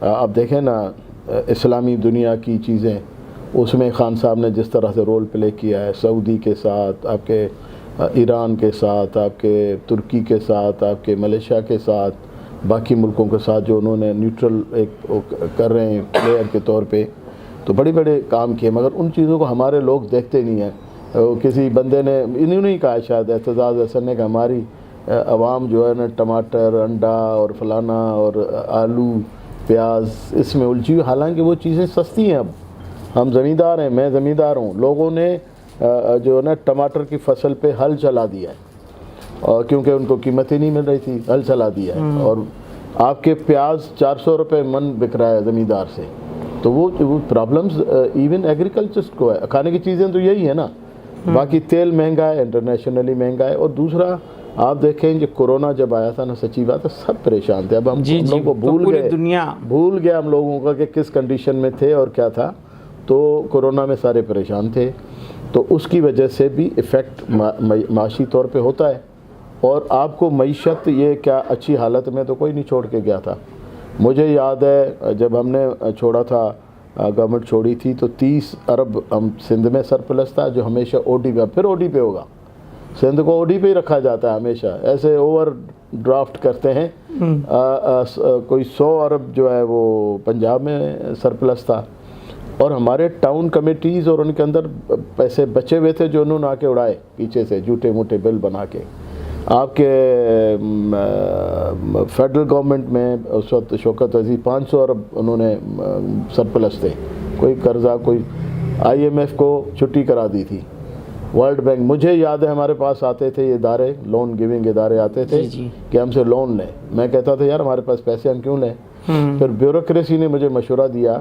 آپ دیکھیں نا اسلامی دنیا کی چیزیں، اس میں خان صاحب نے جس طرح سے رول پلے کیا ہے، سعودی کے ساتھ، آپ کے ایران کے ساتھ، آپ کے ترکی کے ساتھ، آپ کے ملیشیا کے ساتھ، باقی ملکوں کے ساتھ جو انہوں نے نیوٹرل ایک کر رہے ہیں پلیئر کے طور پہ، تو بڑے بڑے کام کیے، مگر ان چیزوں کو ہمارے لوگ دیکھتے نہیں ہیں۔ کسی بندے نے انہوں نے کہا شاید اعتزاز احسن نے کہ ہماری عوام جو ہے نا ٹماٹر، انڈا اور فلانا اور آلو پیاز اس میں الجھی ہوئی، حالانکہ وہ چیزیں سستی ہیں۔ اب ہم زمیندار ہیں، میں زمیندار ہوں، لوگوں نے جو ہے نا ٹماٹر کی فصل پہ ہل چلا دیا ہے، اور کیونکہ ان کو قیمت ہی نہیں مل رہی تھی، ہل چلا دیا ہے، اور آپ کے پیاز 400 روپے من بک رہا ہے زمیندار سے۔ تو وہ پرابلمز ایون ایگریکلچرسٹ کو ہے، کھانے کی چیزیں تو یہی ہے نا، باقی تیل مہنگا ہے، انٹرنیشنلی مہنگا ہے، اور دوسرا آپ دیکھیں کہ کورونا جب آیا تھا نا، سچی بات ہے سب پریشان تھے۔ اب ہم لوگوں کو بھول گیا ہم لوگوں کا کہ کس کنڈیشن میں تھے اور کیا تھا، تو کورونا میں سارے پریشان تھے، تو اس کی وجہ سے بھی ایفیکٹ معاشی طور پہ ہوتا ہے۔ اور آپ کو معیشت یہ کیا اچھی حالت میں تو کوئی نہیں چھوڑ کے گیا تھا۔ مجھے یاد ہے جب ہم نے چھوڑا تھا، گورنمنٹ چھوڑی تھی، تو 30 ارب ہم سندھ میں سرپلس تھا، جو ہمیشہ او ڈی پہ، پھر او ڈی پہ ہوگا، سندھ کو او ڈی پہ ہی رکھا جاتا ہے ہمیشہ، ایسے اوور ڈرافٹ کرتے ہیں۔ کوئی 100 ارب جو ہے وہ پنجاب میں سرپلس تھا، اور ہمارے ٹاؤن کمیٹیز اور ان کے اندر پیسے بچے ہوئے تھے جو انہوں نے آ کے اڑائے پیچھے سے، جھوٹے موٹے بل بنا کے۔ آپ کے فیڈرل گورنمنٹ میں اس وقت شوکت عزیز 500 ارب انہوں نے سرپلس تھے، کوئی قرضہ، کوئی آئی ایم ایف کو چھٹی کرا دی تھی، ورلڈ بینک، مجھے یاد ہے ہمارے پاس آتے تھے یہ ادارے، لون گیونگ ادارے آتے تھے کہ ہم سے لون لیں، میں کہتا تھا یار ہمارے پاس پیسے ہم کیوں لیں؟ پھر بیوروکریسی نے مجھے مشورہ دیا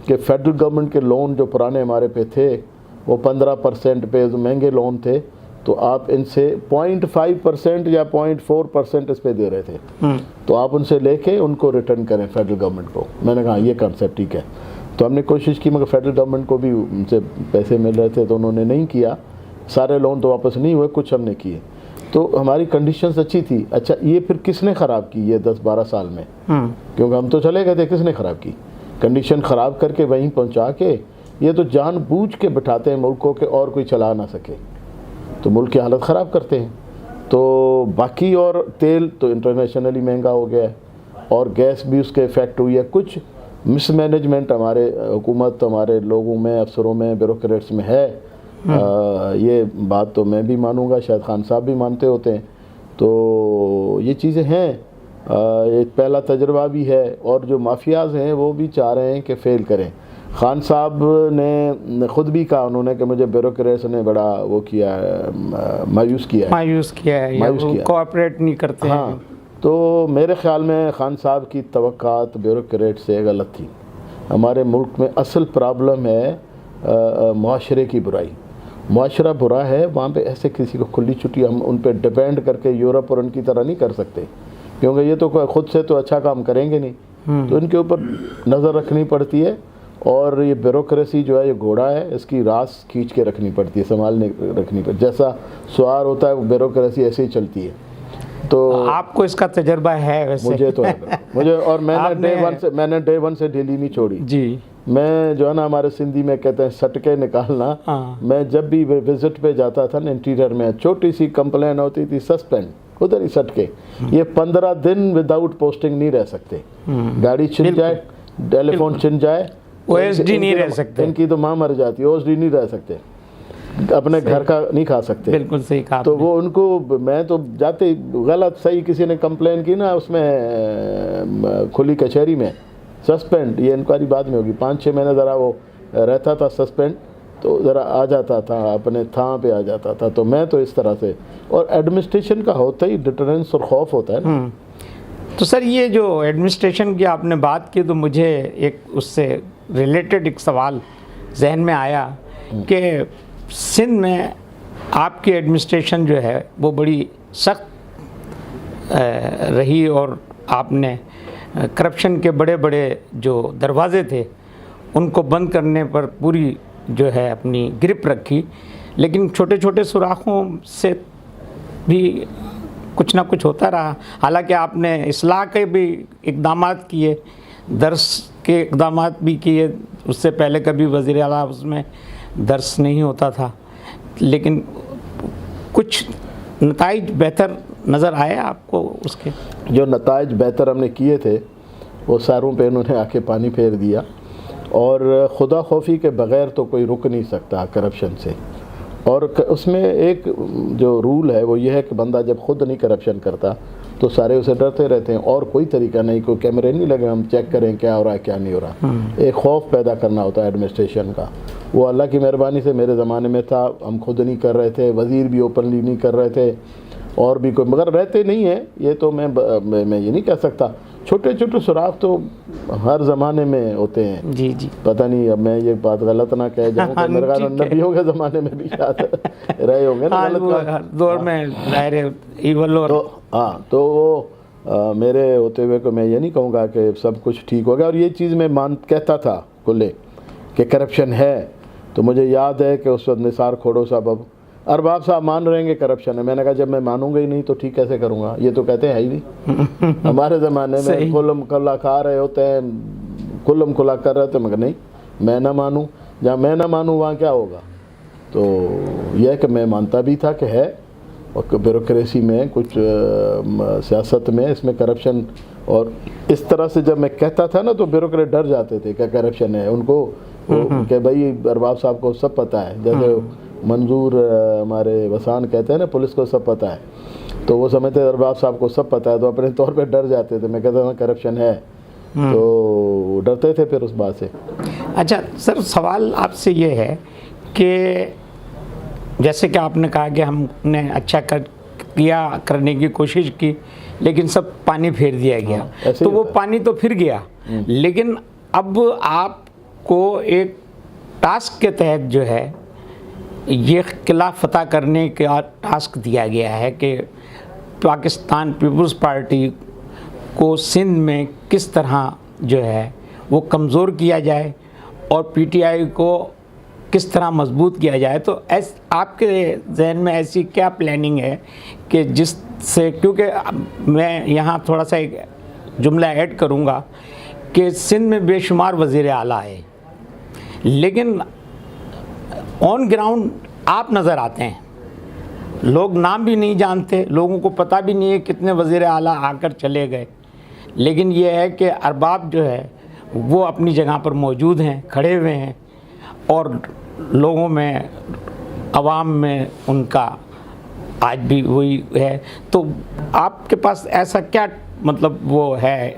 کہ فیڈرل گورنمنٹ کے لون جو پرانے ہمارے پہ تھے وہ 15% پہ مہنگے لون تھے، تو آپ ان سے 0.5% یا 0.4% اس پہ دے رہے تھے، تو آپ ان سے لے کے ان کو ریٹرن کریں فیڈرل گورنمنٹ کو۔ میں نے کہا یہ کنسیپٹ ٹھیک ہے، تو ہم نے کوشش کی، مگر فیڈرل گورنمنٹ کو بھی ان سے پیسے مل رہے تھے تو انہوں نے نہیں کیا، سارے لون تو واپس نہیں ہوئے، کچھ ہم نے کیے، تو ہماری کنڈیشنز اچھی تھی۔ اچھا یہ پھر کس نے خراب کی یہ 10-12 سال میں؟ کیونکہ ہم تو چلے گئے تھے، کس نے خراب کی؟ کنڈیشن خراب کر کے وہیں پہنچا کے، یہ تو جان بوجھ کے بٹھاتے ہیں ملکوں کے اور کوئی چلا نہ سکے، تو ملک کی حالت خراب کرتے ہیں۔ تو باقی اور تیل تو انٹرنیشنلی مہنگا ہو گیا ہے، اور گیس بھی اس کے افیکٹ ہوئی ہے، کچھ مس مینجمنٹ ہمارے حکومت، ہمارے لوگوں میں، افسروں میں، بیوروکریٹس میں ہے، یہ بات تو میں بھی مانوں گا، شاید خان صاحب بھی مانتے ہوتے ہیں، تو یہ چیزیں ہیں، یہ پہلا تجربہ بھی ہے، اور جو مافیاز ہیں وہ بھی چاہ رہے ہیں کہ فیل کریں۔ خان صاحب نے خود بھی کہا انہوں نے کہ مجھے بیوروکریٹس نے بڑا وہ کیا ہے، مایوس کیا ہے، کوآپریٹ نہیں کرتے ہیں۔ ہاں، تو میرے خیال میں خان صاحب کی توقعات بیوروکریٹ سے غلط تھی۔ ہمارے ملک میں اصل پرابلم ہے معاشرے کی برائی، معاشرہ برا ہے، وہاں پہ ایسے کسی کو کھلی چھٹی ہم ان پہ ڈیپینڈ کر کے یورپ اور ان کی طرح نہیں کر سکتے، کیونکہ یہ تو خود سے تو اچھا کام کریں گے نہیں، تو ان کے اوپر نظر رکھنی پڑتی ہے، اور یہ بیوروکریسی جو ہے یہ گھوڑا ہے، اس کی راس کھینچ کے رکھنی پڑتی ہے، سنبھالنے رکھنی پڑتی ہے، جیسا سوار ہوتا ہے وہ بیوروکریسی ایسے ہی چلتی ہے۔ تو آپ کو اس کا تجربہ ہے ویسے؟ مجھے تو ہے، مجھے، اور میں نے ڈے ون سے ڈھیلی نہیں چھوڑی جی۔ میں جو ہے نا ہمارے سندھی میں کہتے ہیں سٹکے نکالنا، میں جب بھی وزٹ پہ جاتا تھا نا انٹیریئر میں، چھوٹی سی کمپلین ہوتی تھی سسپینڈ، ادھر ہی سٹکے، یہ 15 دن وداؤٹ پوسٹنگ نہیں رہ سکتے، گاڑی چھن جائے، ٹیلی فون چھن جائے، او ایس ڈی نہیں رہ سکتے، ان کی تو ماں مر جاتی ہے، او ایس ڈی نہیں رہ سکتے، اپنے گھر کا نہیں کھا سکتے۔ بالکل صحیح کہا۔ تو وہ ان کو، میں تو جاتے غلط صحیح کسی نے کمپلین کی نا اس میں کھلی کچہری میں، سسپینڈ، یہ انکوائری بعد میں ہوگی، 5-6 مہینے ذرا وہ رہتا تھا سسپینڈ، تو ذرا آ جاتا تھا اپنے تھاں پہ آ جاتا تھا، تو میں تو اس طرح سے، اور ایڈمنسٹریشن کا ہوتا ہی ڈیٹرنس اور خوف ہوتا ہے نا۔ تو سر یہ جو ایڈمنسٹریشن کی آپ نے بات کی، تو مجھے ایک اس سے ریلیٹڈ ایک سوال ذہن میں آیا کہ سندھ میں آپ کی ایڈمنسٹریشن جو ہے وہ بڑی سخت رہی، اور آپ نے کرپشن کے بڑے بڑے جو دروازے تھے ان کو بند کرنے پر پوری جو ہے اپنی گرپ رکھی، لیکن چھوٹے چھوٹے سوراخوں سے بھی کچھ نہ کچھ ہوتا رہا، حالانکہ آپ نے اصلاح کے بھی اقدامات کیے، درس کے اقدامات بھی کیے، اس سے پہلے کبھی وزیر اعلیٰ اس میں درس نہیں ہوتا تھا، لیکن کچھ نتائج بہتر نظر آئے آپ کو اس کے؟ جو نتائج بہتر ہم نے کیے تھے وہ ساروں پہ انہوں نے آ کے پانی پھیر دیا، اور خدا خوفی کے بغیر تو کوئی رک نہیں سکتا کرپشن سے، اور اس میں ایک جو رول ہے وہ یہ ہے کہ بندہ جب خود نہیں کرپشن کرتا تو سارے اسے ڈرتے رہتے ہیں، اور کوئی طریقہ نہیں، کوئی کیمرے نہیں لگے ہم چیک کریں کیا ہو رہا ہے کیا نہیں ہو رہا، ایک خوف پیدا کرنا ہوتا ہے ایڈمنسٹریشن کا، وہ اللہ کی مہربانی سے میرے زمانے میں تھا، ہم خود نہیں کر رہے تھے، وزیر بھی اوپنلی نہیں کر رہے تھے، اور بھی کوئی مگر رہتے نہیں ہیں، یہ تو میں یہ نہیں کہہ سکتا، چھوٹے چھوٹے سراغ تو ہر زمانے میں ہوتے ہیں، جی جی، پتہ نہیں اب میں یہ بات غلط نہ کہہ جاؤں کہ میرے خیال میں نبیوں کے زمانے میں بھی شاید رہے ہوں گے نا غلط دور میں ظاہر ہے ایول، اور ہاں تو وہ میرے ہوتے ہوئے کو میں یہ نہیں کہوں گا کہ سب کچھ ٹھیک ہو گیا، اور یہ چیز میں کہتا تھا کلے کہ کرپشن ہے، تو مجھے یاد ہے کہ اس وقت نثار کھوڑو صاحب اب ارباب صاحب مان رہیں گے کرپشن ہے، میں نے کہا جب میں مانوں گا ہی نہیں تو ٹھیک کیسے کروں گا، یہ تو کہتے ہیں ہی نہیں ہمارے زمانے میں کلم کلا کھا رہے ہوتے ہیں، کلم کلا کر رہے ہوتے، مگر نہیں میں نہ مانوں، جہاں میں نہ مانوں وہاں کیا ہوگا، تو یہ کہ میں مانتا بھی تھا کہ ہے، اور بیوروکریسی میں کچھ سیاست میں اس میں کرپشن، اور اس طرح سے جب میں کہتا تھا نا تو بیوروکریٹ ڈر جاتے تھے کہ کرپشن ہے، ان کو کہ بھائی ارباب صاحب کو سب پتہ ہے، جیسے منظور ہمارے وسان کہتے ہیں نا پولیس کو سب پتہ ہے، تو وہ سمجھتے ارباب صاحب کو سب پتہ ہے، تو اپنے طور پہ ڈر جاتے تھے، میں کہتا تھا کرپشن ہے تو ڈرتے تھے پھر اس بات سے۔ اچھا سر، سوال آپ سے یہ ہے کہ جیسے کہ آپ نے کہا کہ ہم نے اچھا کرنے کی کوشش کی لیکن سب پانی پھیر دیا گیا، تو وہ پانی تو پھر گیا، لیکن اب آپ کو ایک ٹاسک کے تحت جو ہے یہ قلعہ فتح کرنے کا ٹاسک دیا گیا ہے کہ پاکستان پیپلز پارٹی کو سندھ میں کس طرح جو ہے وہ کمزور کیا جائے اور پی ٹی آئی کو کس طرح مضبوط کیا جائے، تو آپ کے ذہن میں ایسی کیا پلاننگ ہے کہ جس سے، کیونکہ میں یہاں تھوڑا سا ایک جملہ ایڈ کروں گا کہ سندھ میں بے شمار وزیر اعلیٰ ہے، لیکن آن گراؤنڈ آپ نظر آتے ہیں، لوگ نام بھی نہیں جانتے، لوگوں کو پتہ بھی نہیں ہے کتنے وزیر اعلیٰ آ کر چلے گئے، لیکن یہ ہے کہ ارباب جو ہے وہ اپنی جگہ پر موجود ہیں، کھڑے ہوئے ہیں، اور لوگوں میں، عوام میں ان کا آج بھی وہی ہے، تو آپ کے پاس ایسا کیا مطلب وہ ہے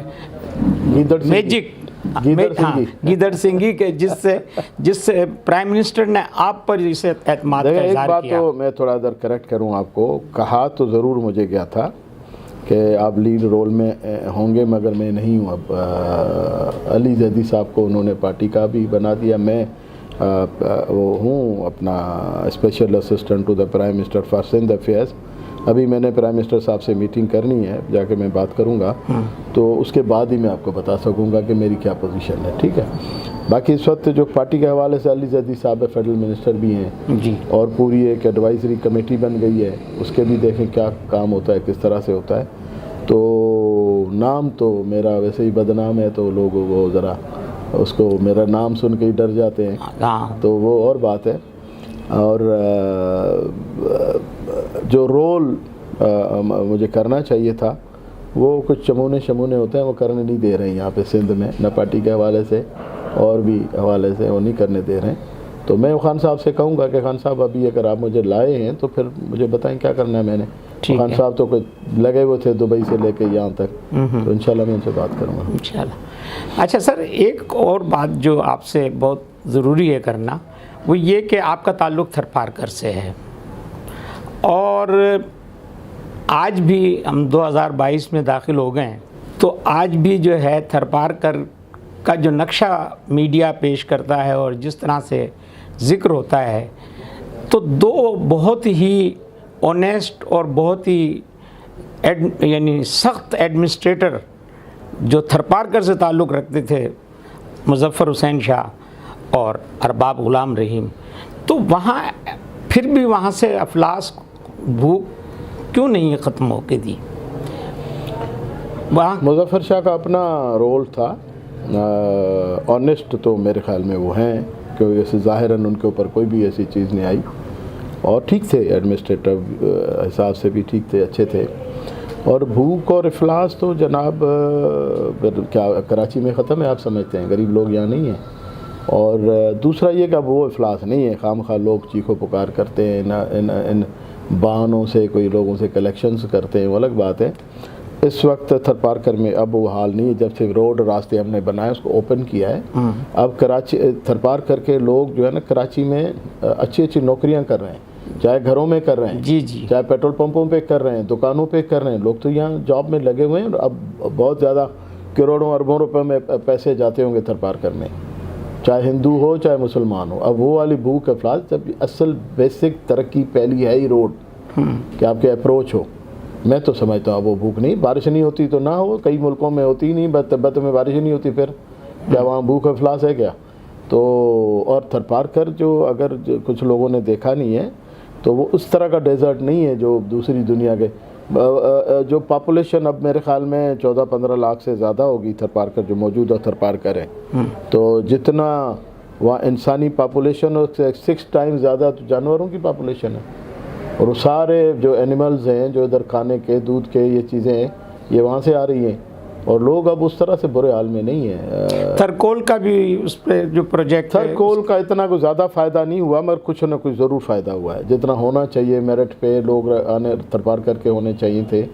میجک گیدڑ سنگھی کے جس سے پرائم منسٹر نے آپ پر اسے اعتماد کا اظہار کیا؟ ایک بات تو میں تھوڑا ادھر کریکٹ کروں آپ کو، کہا تو ضرور مجھے گیا تھا کہ آپ لیڈ رول میں ہوں گے، مگر میں نہیں ہوں، اب علی زیدی صاحب کو انہوں نے پارٹی کا بھی بنا دیا، میں وہ ہوں اپنا special assistant to the prime minister for Sindh affairs, ابھی میں نے پرائم منسٹر صاحب سے میٹنگ کرنی ہے، جا کے میں بات کروں گا، تو اس کے بعد ہی میں آپ کو بتا سکوں گا کہ میری کیا پوزیشن ہے، ٹھیک ہے۔ باقی اس وقت جو پارٹی کے حوالے سے علی زیدی صاحب فیڈرل منسٹر بھی ہیں جی، اور پوری ایک ایڈوائزری کمیٹی بن گئی ہے، اس کے بھی دیکھیں کیا کام ہوتا ہے، کس طرح سے ہوتا ہے، تو نام تو میرا ویسے ہی بدنام ہے، تو لوگ وہ ذرا اس کو میرا نام سن کے ہی ڈر جاتے ہیں، تو وہ اور بات ہے، اور جو رول مجھے کرنا چاہیے تھا وہ کچھ چمونے ہوتے ہیں، وہ کرنے نہیں دے رہے ہیں یہاں پہ سندھ میں، نہ پارٹی کے حوالے سے اور بھی حوالے سے وہ نہیں کرنے دے رہے ہیں، تو میں خان صاحب سے کہوں گا کہ خان صاحب ابھی اگر آپ مجھے لائے ہیں تو پھر مجھے بتائیں کیا کرنا ہے میں نے، خان صاحب تو لگے ہوئے تھے دبئی سے لے کے یہاں تک، تو انشاءاللہ میں ان سے بات کروں گا انشاءاللہ۔ اچھا سر، ایک اور بات جو آپ سے بہت ضروری ہے کرنا، وہ یہ کہ آپ کا تعلق تھر پارکر سے ہے، اور آج بھی ہم 2022 میں داخل ہو گئے ہیں، تو آج بھی جو ہے تھر پارکر کا جو نقشہ میڈیا پیش کرتا ہے اور جس طرح سے ذکر ہوتا ہے، تو دو بہت ہی آنیسٹ اور بہت ہی یعنی سخت ایڈمنسٹریٹر جو تھر پارکر سے تعلق رکھتے تھے، مظفر حسین شاہ اور ارباب غلام رحیم، تو وہاں پھر بھی وہاں سے افلاس بھوک کیوں نہیں ختم ہو کے دی؟ وہاں مظفر شاہ کا اپنا رول تھا، آنیسٹ تو میرے خیال میں وہ ہیں، کیونکہ جیسے ظاہراً ان کے اوپر کوئی بھی ایسی چیز نہیں آئی، اور ٹھیک تھے ایڈمنسٹریٹو حساب سے بھی ٹھیک تھے، اچھے تھے۔ اور بھوک اور افلاس تو جناب کیا کراچی میں ختم ہے آپ سمجھتے ہیں؟ غریب لوگ یہاں نہیں ہیں۔ اور دوسرا یہ کہ اب وہ افلاس نہیں ہے، خام خواہ لوگ چیخو پکار کرتے ہیں، ان بہانوں سے کوئی لوگوں سے کلیکشنز کرتے ہیں، وہ الگ بات ہے۔ اس وقت تھر پارکر میں اب وہ حال نہیں ہے، جب سے روڈ راستے ہم نے بنائے اس کو اوپن کیا ہے، اب کراچی تھر پارکر کے لوگ جو ہے نا کراچی میں اچھی اچھی نوکریاں کر رہے ہیں، چاہے گھروں میں کر رہے ہیں، جی جی، چاہے پیٹرول پمپوں پہ کر رہے ہیں، دکانوں پہ کر رہے ہیں، لوگ تو یہاں جاب میں لگے ہوئے ہیں، اور اب بہت زیادہ کروڑوں اربوں روپے میں پیسے جاتے ہوں گے تھر پارکر میں، چاہے ہندو ہو چاہے مسلمان ہو۔ اب وہ والی بھوک افلاس، جب اصل بیسک ترقی پہلی ہے ہی روڈ کہ آپ کے اپروچ ہو، میں تو سمجھتا ہوں وہ بھوک نہیں، بارش نہیں ہوتی تو نہ ہو، کئی ملکوں میں ہوتی ہی نہیں، بت میں بارش ہی نہیں ہوتی، پھر کیا وہاں بھوک افلاس ہے کیا؟ تو اور تھر پارکر جو اگر کچھ لوگوں نے دیکھا نہیں ہے تو وہ اس طرح کا ڈیزرٹ نہیں ہے جو دوسری دنیا کے، جو پاپولیشن اب میرے خیال میں 14-15 لاکھ سے زیادہ ہوگی تھر پارکر جو موجودہ تھر پارکر ہے، تو جتنا وہاں انسانی پاپولیشن اس سے 6 ٹائم زیادہ تو جانوروں کی پاپولیشن ہے، اور وہ سارے جو اینیملز ہیں جو ادھر کھانے کے دودھ کے یہ چیزیں ہیں یہ وہاں سے آ رہی ہیں، اور لوگ اب اس طرح سے برے حال میں نہیں ہیں۔ تھرکول کا بھی اس پہ جو پروجیکٹ ہے، تھرکول کا اتنا کوئی زیادہ فائدہ نہیں ہوا، مگر کچھ نہ کچھ ضرور فائدہ ہوا ہے، جتنا ہونا چاہیے میرٹ پہ لوگ آنے تھر پارکر کے ہونے چاہیے تھے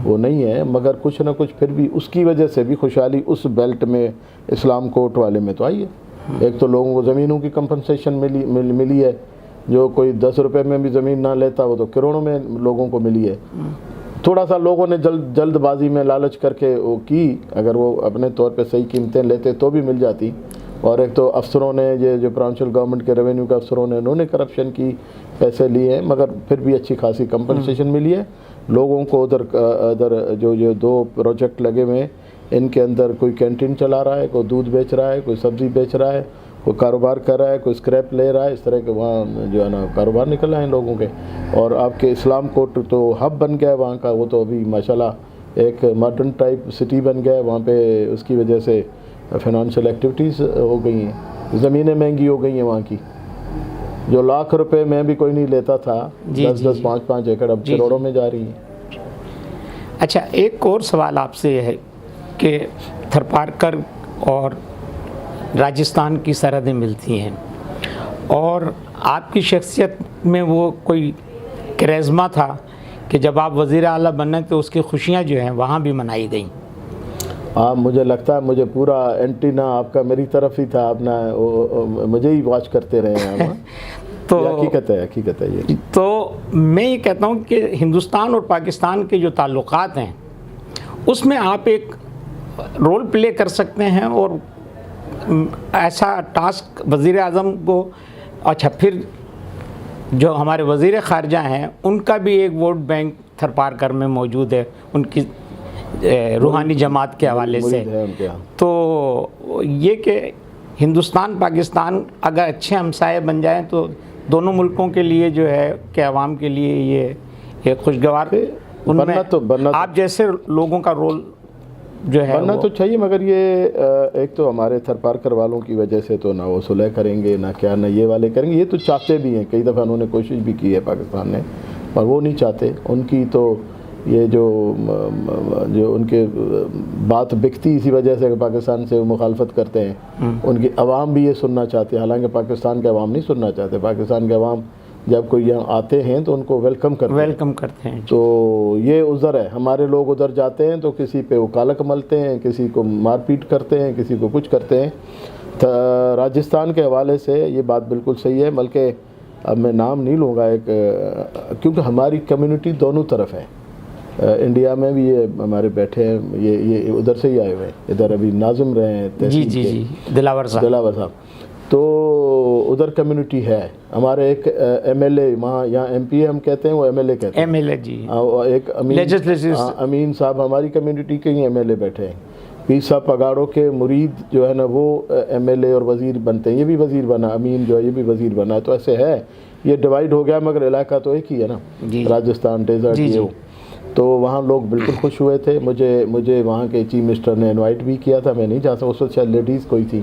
وہ نہیں ہے، مگر کچھ نہ کچھ پھر بھی اس کی وجہ سے بھی خوشحالی اس بیلٹ میں اسلام کوٹ والے میں تو آئی ہے۔ ایک تو لوگوں کو زمینوں کی کمپنسیشن ملی ہے، جو کوئی 10 روپے میں بھی زمین نہ لیتا وہ تو کروڑوں میں لوگوں کو ملی ہے۔ تھوڑا سا لوگوں نے جلد بازی میں لالچ کر کے وہ کی، اگر وہ اپنے طور پہ صحیح قیمتیں لیتے تو بھی مل جاتی، اور ایک تو افسروں نے یہ جو پرونشل گورنمنٹ کے ریونیو کے افسروں نے انہوں نے کرپشن کی پیسے لیے ہیں، مگر پھر بھی اچھی خاصی کمپنسیشن ملی ہے لوگوں کو۔ ادھر جو 2 پروجیکٹ لگے ہوئے ہیں ان کے اندر کوئی کینٹین چلا رہا ہے، کوئی دودھ بیچ رہا ہے، کوئی سبزی بیچ رہا ہے، کوئی کاروبار کر رہا ہے، کوئی اسکریپ لے رہا ہے، اس طرح کے وہاں جو ہے نا کاروبار نکل رہے ہیں لوگوں کے۔ اور آپ کے اسلام کوٹ تو ہب بن گیا ہے وہاں کا، وہ تو ابھی ماشاءاللہ ایک ماڈرن ٹائپ سٹی بن گیا ہے وہاں پہ، اس کی وجہ سے فائنانشیل ایکٹیویٹیز ہو گئی ہیں، زمینیں مہنگی ہو گئی ہیں وہاں کی، جو لاکھ روپے میں بھی کوئی نہیں لیتا تھا، 10-10 5-5 ایکڑ اب کروڑوں میں جا رہی ہیں۔ اچھا، ایک اور سوال آپ سے یہ ہے کہ تھر پارکر اور راجستھان کی سرحدیں ملتی ہیں، اور آپ کی شخصیت میں وہ کوئی کرزما تھا کہ جب آپ وزیر اعلیٰ بنے تو اس کی خوشیاں جو ہیں وہاں بھی منائی گئیں۔ مجھے لگتا ہے مجھے پورا اینٹینا آپ کا میری طرف ہی تھا، اپنا مجھے ہی واچ کرتے رہے ہیں۔ تو حقیقت ہے یہ۔ تو میں یہ کہتا ہوں کہ ہندوستان اور پاکستان کے جو تعلقات ہیں اس میں آپ ایک رول پلے کر سکتے ہیں، اور ایسا ٹاسک وزیر اعظم کو، اچھا پھر جو ہمارے وزیر خارجہ ہیں ان کا بھی ایک ووٹ بینک تھر پارکر میں موجود ہے ان کی روحانی جماعت کے حوالے سے، تو یہ کہ ہندوستان پاکستان اگر اچھے ہمسائے بن جائیں تو دونوں ملکوں کے لیے جو ہے کہ عوام کے لیے یہ ایک خوشگوار، ان میں آپ جیسے لوگوں کا رول جو ہے بننا تو چاہیے، مگر یہ ایک تو ہمارے تھر پارکر والوں کی وجہ سے تو نہ وہ صلح کریں گے، نہ کیا نہ یہ والے کریں گے، یہ تو چاہتے بھی ہیں، کئی دفعہ انہوں نے کوشش بھی کی ہے پاکستان نے، اور وہ نہیں چاہتے، ان کی تو یہ جو ان کے بات بکتی اسی وجہ سے کہ پاکستان سے وہ مخالفت کرتے ہیں، ان کی عوام بھی یہ سننا چاہتے ہیں، حالانکہ پاکستان کے عوام نہیں سننا چاہتے، پاکستان کے عوام جب کوئی یہاں آتے ہیں تو ان کو ویلکم کرتے ہیں، تو یہ عذر ہے، ہمارے لوگ ادھر جاتے ہیں تو کسی پہ وکالت ملتے ہیں، کسی کو مار پیٹ کرتے ہیں، کسی کو کچھ کرتے ہیں۔ راجستھان کے حوالے سے یہ بات بالکل صحیح ہے، بلکہ اب میں نام نہیں لوں گا ایک، کیونکہ ہماری کمیونٹی دونوں طرف ہے، انڈیا میں بھی یہ ہمارے بیٹھے ہیں، یہ ادھر سے ہی آئے ہوئے ہیں، ادھر ابھی ناظم رہے ہیں، جی دلاور صاحب، تو ادھر کمیونٹی ہے، ہمارے ایک ایم ایل اے وہاں، یہاں ایم پی اے ہم کہتے ہیں، وہ ایم ایل اے کہتے ہیں، ایم ایل اے جی، ایک امین صاحب ہماری کمیونٹی کے ہی ایم ایل اے بیٹھے ہیں، پیر صاحب پگاڑوں کے مرید جو ہے نا وہ ایم ایل اے اور وزیر بنتے ہیں، یہ بھی وزیر بنا، امین جو ہے یہ بھی وزیر بنا ہے، تو ایسے ہے، یہ ڈیوائیڈ ہو گیا، مگر علاقہ تو ایک ہی ہے نا، راجستھان ڈیزرٹ یہ تو وہاں لوگ بالکل خوش ہوئے تھے. مجھے وہاں کے چیف منسٹر نے انوائٹ بھی کیا تھا, میں نہیں جا سکتا, اس وقت شاید لیڈیز کوئی تھی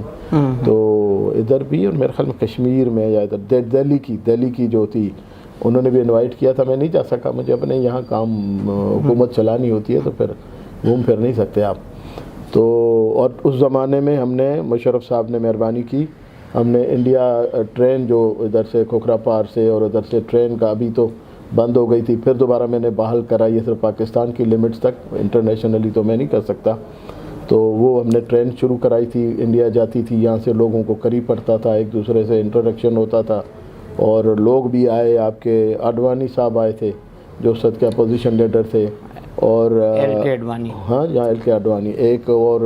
تو ادھر بھی, اور میرے خیال میں کشمیر میں یا ادھر دہلی کی جو تھی انہوں نے بھی انوائٹ کیا تھا. میں نہیں جا سکا, مجھے اپنے یہاں کام حکومت چلانی ہوتی ہے تو پھر گھوم پھر نہیں سکتے آپ. تو اور اس زمانے میں ہم نے, مشرف صاحب نے مہربانی کی, ہم نے انڈیا ٹرین جو ادھر سے کھوکھرا پار سے اور ادھر سے ٹرین کا ابھی تو بند ہو گئی تھی, پھر دوبارہ میں نے بحال کرائی ہے صرف پاکستان کی لمٹس تک, انٹرنیشنلی تو میں نہیں کر سکتا. تو وہ ہم نے ٹرین شروع کرائی تھی, انڈیا جاتی تھی, یہاں سے لوگوں کو قریب پڑتا تھا, ایک دوسرے سے انٹریکشن ہوتا تھا, اور لوگ بھی آئے. آپ کے اڈوانی صاحب آئے تھے جو اس وقت کے اپوزیشن لیڈر تھے, اور ایل کے اڈوانی, ہاں جہاں ایل کے اڈوانی, ایک اور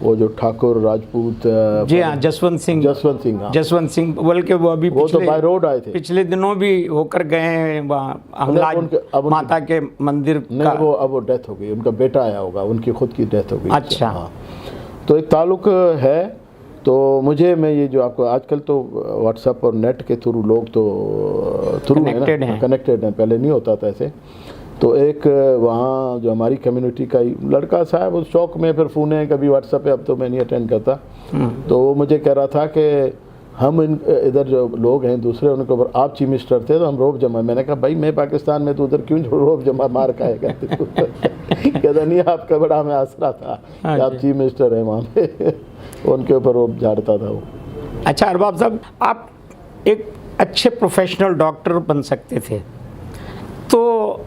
وہ جو ٹھاکر راجپوت, جی ہاں, جسونت سنگھ, بلکہ وہ ابھی وہ تو بائی روڈ آئے تھے, پچھلے دنوں بھی ہو کر گئے ہیں ماتا کے مندر کا. نہیں, وہ اب وہ ڈیتھ ہو گئی, ان کا بیٹا آیا ہوگا, ان کی خود کی ڈیتھ ہو گئی. اچھا, ہاں, تو ایک تعلق ہے. تو میں یہ جو آپ کو آج کل تو واٹس ایپ اور نیٹ کے تھرو لوگ تو کنیکٹڈ ہیں, پہلے نہیں ہوتا تھا ایسے. تو ایک وہاں جو ہماری کمیونٹی کا لڑکا صاحب, اس شوق میں پھر فون کبھی واٹس ایپ پہ, اب تو میں نہیں اٹینڈ کرتا, تو وہ مجھے کہہ رہا تھا کہ ہم ادھر جو لوگ ہیں دوسرے, ان کے اوپر آپ چیف منسٹر تھے تو ہم روب جمع. میں نے کہا بھائی میں پاکستان میں, تو ادھر کیوں روب جمع مار کھائے گا. کہتا نہیں, آپ کا بڑا ہمیں آسرا تھا کہ آپ چیف منسٹر ہیں وہاں پہ, ان کے اوپر روب جھاڑتا تھا وہ. اچھا ارباب صاحب, آپ ایک اچھے پروفیشنل ڈاکٹر بن سکتے تھے, تو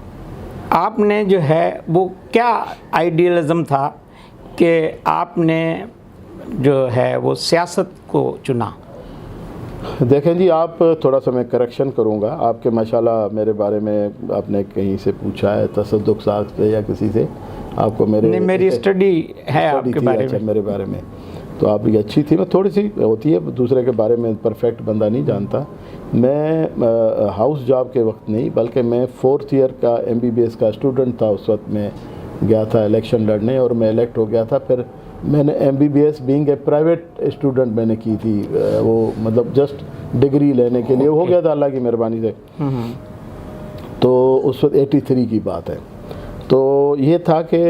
آپ نے جو ہے وہ کیا آئیڈیلزم تھا کہ آپ نے جو ہے وہ سیاست کو چنا؟ دیکھیں جی, آپ تھوڑا سا میں کریکشن کروں گا. آپ کے ماشاءاللہ میرے بارے میں آپ نے کہیں سے پوچھا ہے, تصدق صاحب سے یا کسی سے, آپ کو میری اسٹڈی ہے آپ کے بارے میں. میرے بارے میں تو آپ یہ اچھی تھی. میں تھوڑی سی ہوتی ہے, دوسرے کے بارے میں پرفیکٹ بندہ نہیں جانتا. میں ہاؤس جاب کے وقت نہیں, بلکہ میں 4th ایئر کا MBBS کا اسٹوڈنٹ تھا. اس وقت میں گیا تھا الیکشن لڑنے, اور میں الیکٹ ہو گیا تھا. پھر میں نے MBBS being a private student میں نے کی تھی, وہ مطلب جسٹ ڈگری لینے کے لیے ہو گیا تھا اللہ کی مہربانی سے. تو اس وقت 83 کی بات ہے. تو یہ تھا کہ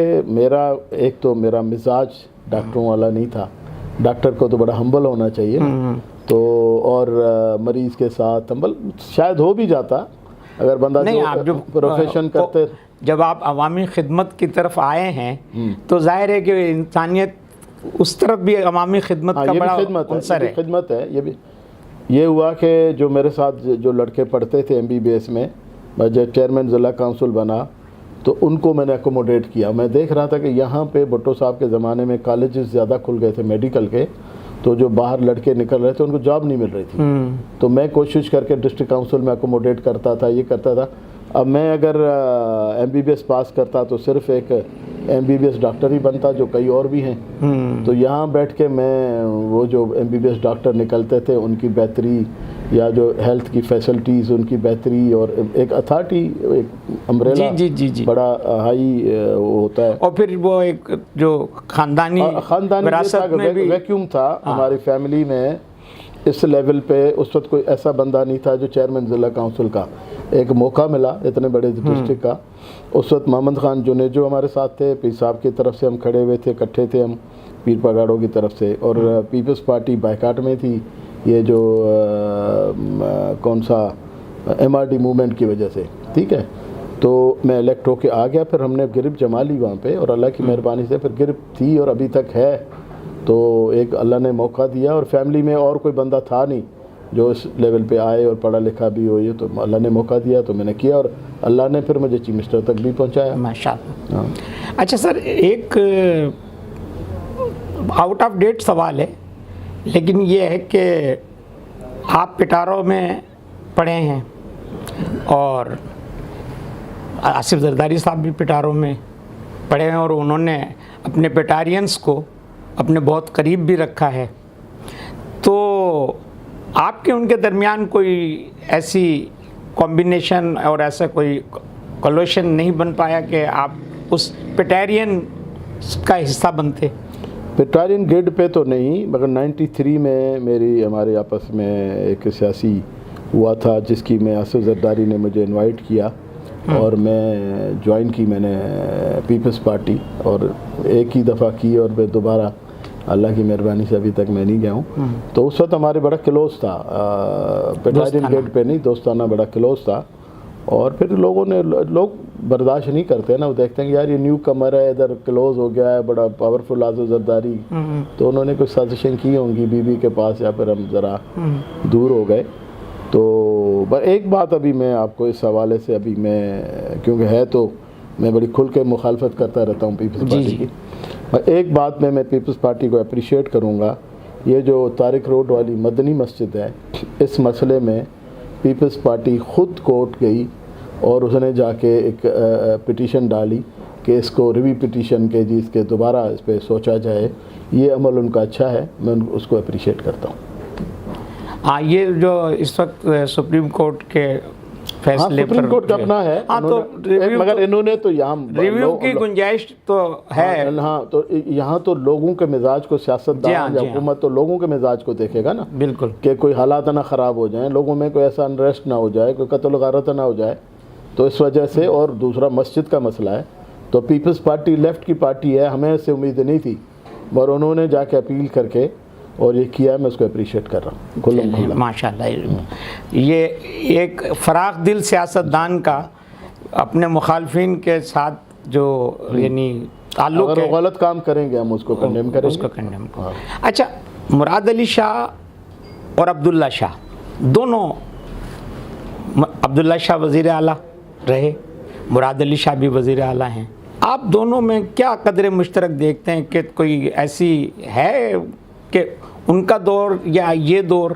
ایک تو میرا مزاج ڈاکٹروں والا نہیں تھا. ڈاکٹر کو تو بڑا ہمبل ہونا چاہیے, تو اور مریض کے ساتھ ہمبل شاید ہو بھی جاتا اگر بندہ جو پروفیشن کرتے. جب آپ عوامی خدمت کی طرف آئے ہیں تو ظاہر ہے کہ انسانیت اس طرف بھی عوامی خدمت کا بڑا عنصر ہے. خدمت ہے. یہ ہوا کہ جو میرے ساتھ جو لڑکے پڑھتے تھے MBBS میں, میں جب چیئرمین ضلع کونسل بنا تو ان کو میں نے اکوموڈیٹ کیا. میں دیکھ رہا تھا کہ یہاں پہ بھٹو صاحب کے زمانے میں کالجز زیادہ کھل گئے تھے میڈیکل کے, تو جو باہر لڑکے نکل رہے تھے ان کو جاب نہیں مل رہی تھی. تو میں کوشش کر کے ڈسٹرکٹ کونسل میں اکوموڈیٹ کرتا تھا, یہ کرتا تھا. اب میں اگر MBBS پاس کرتا تو صرف ایک MBBS ڈاکٹر ہی بنتا, جو کئی اور بھی ہیں. تو یہاں بیٹھ کے میں وہ جو MBBS ڈاکٹر نکلتے تھے ان کی بہتری, یا جو ہیلتھ کی فیسلٹیز ان کی بہتری, اور ایک اتھارٹی, ایک امبریلا بڑا ہائی ہوتا ہے. اور پھر وہ ایک جو خاندانی ویکیوم تھا ہماری فیملی میں اس لیول پہ. اس وقت کوئی ایسا بندہ نہیں تھا جو چیئرمین ضلع کونسل کا. ایک موقع ملا اتنے بڑے ڈسٹرکٹ کا. اس وقت محمد خان جو ہمارے ساتھ تھے, پیر صاحب کی طرف سے ہم کھڑے ہوئے تھے, اکٹھے تھے ہم پیر پگاڑوں کی طرف سے, اور پیپلز پارٹی بائیکاٹ میں تھی, یہ جو کون سا MRD موومنٹ کی وجہ سے, ٹھیک ہے. تو میں الیکٹ ہو کے آ گیا. پھر ہم نے گرپ جما لی وہاں پہ, اور اللہ کی مہربانی سے پھر گرپ تھی اور ابھی تک ہے. تو ایک اللہ نے موقع دیا, اور فیملی میں اور کوئی بندہ تھا نہیں جو اس لیول پہ آئے اور پڑھا لکھا بھی ہو, یہ تو اللہ نے موقع دیا تو میں نے کیا, اور اللہ نے پھر مجھے چیف منسٹر تک بھی پہنچایا. ماشاءاللہ. اچھا سر, ایک آؤٹ آف ڈیٹ سوال ہے, لیکن یہ ہے کہ آپ پٹاروں میں پڑھے ہیں, اور آصف زرداری صاحب بھی پٹاروں میں پڑھے ہیں, اور انہوں نے اپنے پٹارینس کو اپنے بہت قریب بھی رکھا ہے. تو آپ کے ان کے درمیان کوئی ایسی کمبینیشن اور ایسا کوئی کولوشن نہیں بن پایا کہ آپ اس پٹارین کا حصہ بنتے؟ پٹارین گریڈ پہ تو نہیں, مگر 93 میں ہمارے آپس میں ایک سیاسی ہوا تھا جس کی میں آصف زرداری نے مجھے انوائٹ کیا. اور میں جوائن کی میں نے پیپلز پارٹی، اور ایک ہی دفعہ کی اور پھر دوبارہ اللہ کی مہربانی سے ابھی تک میں نہیں گیا ہوں. تو اس وقت ہمارے بڑا کلوز تھا، پیٹاجن گیٹ پہ نہیں، دوستانہ بڑا کلوز تھا. اور پھر لوگ برداشت نہیں کرتے نا، وہ دیکھتے ہیں کہ یار یہ نیو کمر ہے، ادھر کلوز ہو گیا ہے، بڑا پاورفل آزو زرداری. تو انہوں نے کچھ سازشیں کی ہوں گی بی کے پاس، یا پھر ہم ذرا دور ہو گئے. تو ایک بات ابھی میں آپ کو اس حوالے سے ابھی میں، کیونکہ ہے تو میں بڑی کھل کے مخالفت کرتا رہتا ہوں پیپلز پارٹی کی، ایک بات میں پیپلز پارٹی کو اپریشیٹ کروں گا. یہ جو طارق روڈ والی مدنی مسجد ہے، اس مسئلے میں پیپلز پارٹی خود کورٹ گئی اور اس نے جا کے ایک پٹیشن ڈالی کہ اس کو ریویو پٹیشن کے جس کے دوبارہ اس پہ سوچا جائے. یہ عمل ان کا اچھا ہے، میں اس کو اپریشیٹ کرتا ہوں. ہاں، یہ جو اس وقت سپریم کورٹ کے فیصلے پر سپریم کورٹ کا اپنا ہے، مگر انہوں نے تو یہاں ریویو کی گنجائش تو ہے. ہاں، تو یہاں تو لوگوں کے مزاج کو، سیاستدان یا حکومت تو لوگوں کے مزاج کو دیکھے گا نا. بالکل، کہ کوئی حالات نہ خراب ہو جائیں، لوگوں میں کوئی ایسا انریسٹ نہ ہو جائے، کوئی قتل و غارت نہ ہو جائے. تو اس وجہ سے، اور دوسرا مسجد کا مسئلہ ہے. تو پیپلز پارٹی لیفٹ کی پارٹی ہے، ہمیں اس سے امید نہیں تھی، مگر انہوں نے جا کے اپیل کر کے اور یہ کیا، میں اس کو اپریشیٹ کر رہا ہوں. ماشاء اللہ، یہ ایک فراخ دل سیاستدان کا اپنے مخالفین کے ساتھ جو یعنی تعلق اگر ہے، وہ غلط کام کریں گے ہم اس کو کنڈیم کریں گے. اس کو کنڈیم کریں. اچھا، مراد علی شاہ اور عبداللہ شاہ دونوں، عبداللہ شاہ وزیر اعلیٰ رہے، مراد علی شاہ بھی وزیر اعلیٰ ہیں. آپ دونوں میں کیا قدر مشترک دیکھتے ہیں؟ کہ کوئی ایسی ہے کہ ان کا دور یا یہ دور،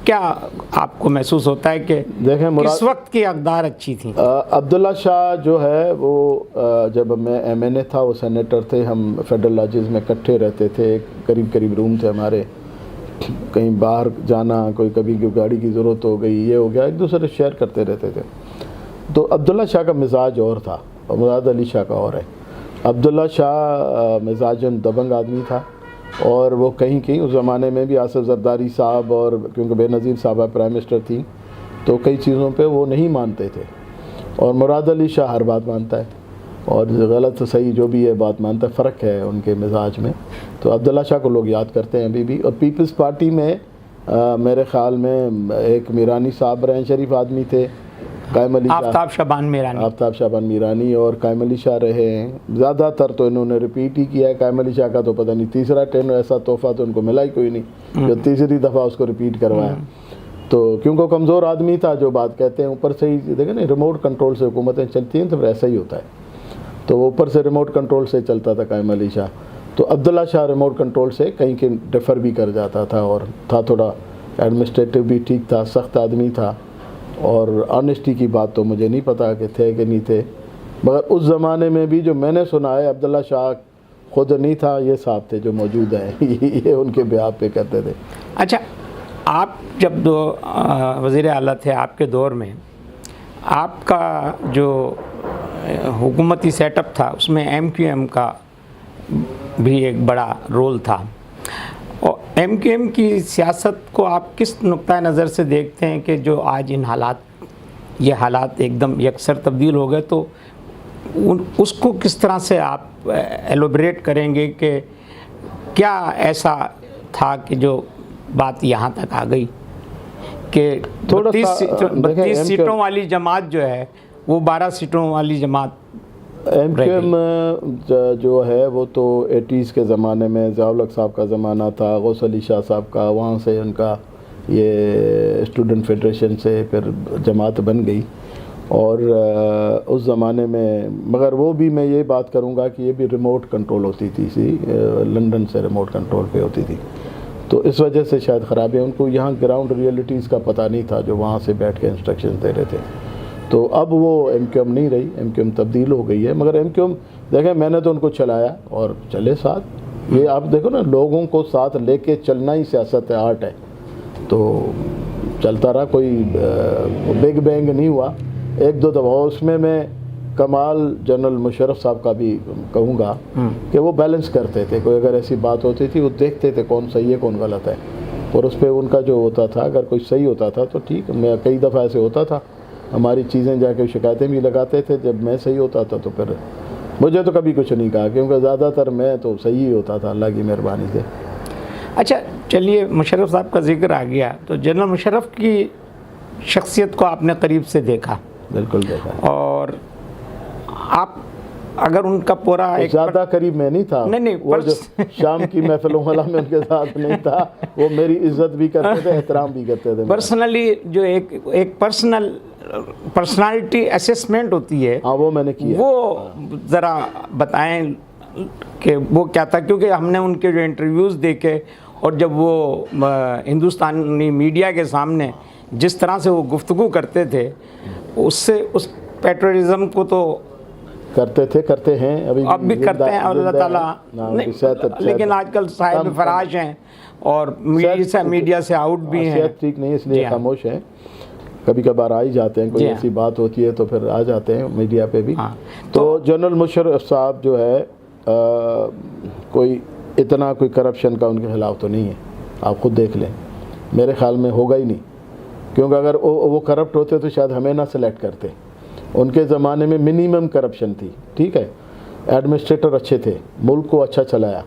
کیا آپ کو محسوس ہوتا ہے کہ کس وقت کی اقدار اچھی تھیں؟ عبداللہ شاہ جو ہے وہ جب میں ایم این اے تھا، وہ سینیٹر تھے، ہم فیڈرل لاجز میں اکٹھے رہتے تھے، قریب روم تھے ہمارے. کہیں باہر جانا، کوئی کبھی گاڑی کی ضرورت ہو گئی، یہ ہو گیا، ایک دوسرے شیئر کرتے رہتے تھے. تو عبداللہ شاہ کا مزاج اور تھا اور مراد علی شاہ کا اور ہے. عبداللہ شاہ مزاجاً دبنگ آدمی تھا، اور وہ کہیں اس زمانے میں بھی آصف زرداری صاحب، اور کیونکہ بے نظیر صاحبہ پرائم منسٹر تھیں، تو کئی چیزوں پہ وہ نہیں مانتے تھے. اور مراد علی شاہ ہر بات مانتا ہے، اور غلط صحیح جو بھی ہے بات مانتا ہے. فرق ہے ان کے مزاج میں. تو عبداللہ شاہ کو لوگ یاد کرتے ہیں ابھی بھی. اور پیپلز پارٹی میں میرے خیال میں ایک میرانی صاحب رہے، شریف آدمی تھے. قائم علی شاہ، آفتاب شعبان میرانی اور قائم علی شاہ رہے ہیں. زیادہ تر تو انہوں نے ریپیٹ ہی کیا ہے. قائم علی شاہ کا تو پتہ نہیں تیسرا ٹرن ایسا تحفہ تو ان کو ملا ہی کوئی نہیں جو تیسری دفعہ اس کو ریپیٹ کروایا. تو کیونکہ وہ کمزور آدمی تھا، جو بات کہتے ہیں اوپر سے ہی دیکھیں نا، ریموٹ کنٹرول سے حکومتیں چلتی ہیں تو پھر ایسا ہی ہوتا ہے. تو وہ اوپر سے ریموٹ کنٹرول سے چلتا تھا قائم علی شاہ. تو عبداللہ شاہ ریموٹ کنٹرول سے کہیں ڈیفر بھی کر جاتا تھا، اور تھا تھوڑا ایڈمنسٹریٹو بھی ٹھیک تھا، سخت آدمی تھا. اور آنیسٹی کی بات تو مجھے نہیں پتا کہ تھے کہ نہیں تھے، مگر اس زمانے میں بھی جو میں نے سنا ہے، عبداللہ شاہ خود نہیں تھا، یہ صاحب تھے جو موجود ہیں یہ ان کے بیان پہ کرتے تھے. اچھا، آپ جب وزیر اعلیٰ تھے، آپ کے دور میں آپ کا جو حکومتی سیٹ اپ تھا، اس میں ایم کیو ایم کا بھی ایک بڑا رول تھا. اور ایم کیو ایم کی سیاست کو آپ کس نقطۂ نظر سے دیکھتے ہیں کہ جو آج یہ حالات ایک دم یکسر تبدیل ہو گئے، تو اس کو کس طرح سے آپ ایلوبریٹ کریں گے کہ کیا ایسا تھا کہ جو بات یہاں تک آ گئی کہ 32 سیٹوں والی جماعت جو ہے وہ 12 سیٹوں والی جماعت؟ ایم کیو ایم جو ہے وہ تو 80s کے زمانے میں ضیاء الحق صاحب کا زمانہ تھا، غوث علی شاہ صاحب کا، وہاں سے ان کا یہ اسٹوڈنٹ فیڈریشن سے پھر جماعت بن گئی. اور اس زمانے میں، مگر وہ بھی میں یہ بات کروں گا کہ یہ بھی ریموٹ کنٹرول ہوتی تھی، لندن سے ریموٹ کنٹرول پہ ہوتی تھی. تو اس وجہ سے شاید خرابی ہے، ان کو یہاں گراؤنڈ ریئلٹیز کا پتہ نہیں تھا جو وہاں سے بیٹھ کے انسٹرکشن دے رہے تھے. تو اب وہ ایم کیو ایم نہیں رہی، ایم کیو ایم تبدیل ہو گئی ہے. مگر ایم کیو ایم دیکھیں، میں نے تو ان کو چلایا اور چلے ساتھ. یہ آپ دیکھو نا، لوگوں کو ساتھ لے کے چلنا ہی سیاست ہے، آرٹ ہے. تو چلتا رہا، کوئی بگ بینگ نہیں ہوا. ایک دو دفعہ اس میں کمال جنرل مشرف صاحب کا بھی کہوں گا کہ وہ بیلنس کرتے تھے. کوئی اگر ایسی بات ہوتی تھی، وہ دیکھتے تھے کون صحیح ہے کون غلط ہے، اور اس پہ ان کا جو ہوتا تھا، اگر کوئی صحیح ہوتا تھا تو ٹھیک. میں کئی دفعہ ایسے ہوتا تھا ہماری چیزیں جا کے شکایتیں بھی لگاتے تھے. جب میں صحیح ہوتا تھا تو پھر مجھے تو کبھی کچھ نہیں کہا, کیونکہ زیادہ تر میں تو صحیح ہوتا تھا اللہ کی مہربانی سے. اچھا چلیے, مشرف صاحب کا ذکر آ گیا تو جنرل مشرف کی شخصیت کو آپ نے قریب سے دیکھا. بالکل دیکھا. اور آپ اگر ان کا پورا ایک زیادہ قریب میں نہیں تھا. نہیں وہ جو شام کی محفلوں والا میں ان کے ساتھ نہیں تھا. وہ میری عزت بھی کرتے تھے, احترام بھی کرتے تھے. پرسنلی جو ایک پرسنالٹی اسیسمنٹ ہوتی ہے, ہاں وہ میں نے کیا. وہ ذرا بتائیں کہ وہ کیا تھا, کیونکہ ہم نے ان کے جو انٹرویوز دیکھے اور جب وہ ہندوستانی میڈیا کے سامنے جس طرح سے وہ گفتگو کرتے تھے, اس سے اس پیٹریزم کو تو کرتے تھے, کرتے ہیں, اب بھی کرتے ہیں, اور اللہ تعالیٰ, لیکن آج کل صاحب فراش ہیں اور میڈیا سے آؤٹ بھی ہیں. صحت ٹھیک نہیں اس لیے خاموش ہیں. کبھی کبھار آ ہی جاتے ہیں, کوئی ایسی بات ہوتی ہے تو پھر آ جاتے ہیں میڈیا پہ بھی. تو جنرل مشرف صاحب جو ہے کوئی اتنا کوئی کرپشن کا ان کے خلاف تو نہیں ہے. آپ خود دیکھ لیں, میرے خیال میں ہوگا ہی نہیں, کیونکہ اگر وہ کرپٹ ہوتے تو شاید ہمیں نہ سلیکٹ کرتے. ان کے زمانے میں منیمم کرپشن تھی, ٹھیک ہے, ایڈمنسٹریٹر اچھے تھے, ملک کو اچھا چلایا,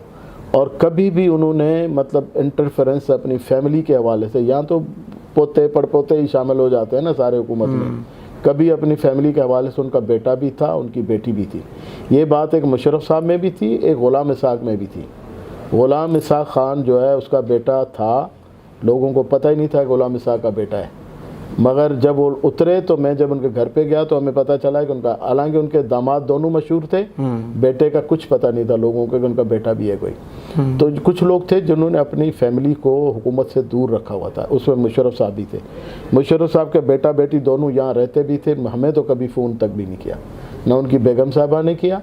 اور کبھی بھی انہوں نے مطلب انٹرفیرنس اپنی فیملی کے حوالے سے, یہاں تو پوتے پڑ پوتے ہی شامل ہو جاتے ہیں نا سارے حکومت میں, کبھی اپنی فیملی کے حوالے سے ان کا بیٹا بھی تھا, ان کی بیٹی بھی تھی. یہ بات ایک مشرف صاحب میں بھی تھی, ایک غلام اسحاق میں بھی تھی. غلام اسحاق خان جو ہے اس کا بیٹا تھا, لوگوں کو پتہ ہی نہیں تھا کہ غلام اسحاق کا بیٹا ہے, مگر جب وہ اترے تو میں جب ان کے گھر پہ گیا تو ہمیں پتہ چلا کہ ان کا, حالانکہ ان کے داماد دونوں مشہور تھے, بیٹے کا کچھ پتہ نہیں تھا لوگوں کو کہ ان کا بیٹا بھی ہے کوئی. تو کچھ لوگ تھے جنہوں نے اپنی فیملی کو حکومت سے دور رکھا ہوا تھا, اس میں مشرف صاحب بھی تھے. مشرف صاحب کے بیٹا بیٹی دونوں یہاں رہتے بھی تھے, ہمیں تو کبھی فون تک بھی نہیں کیا, نہ ان کی بیگم صاحبہ نے کیا.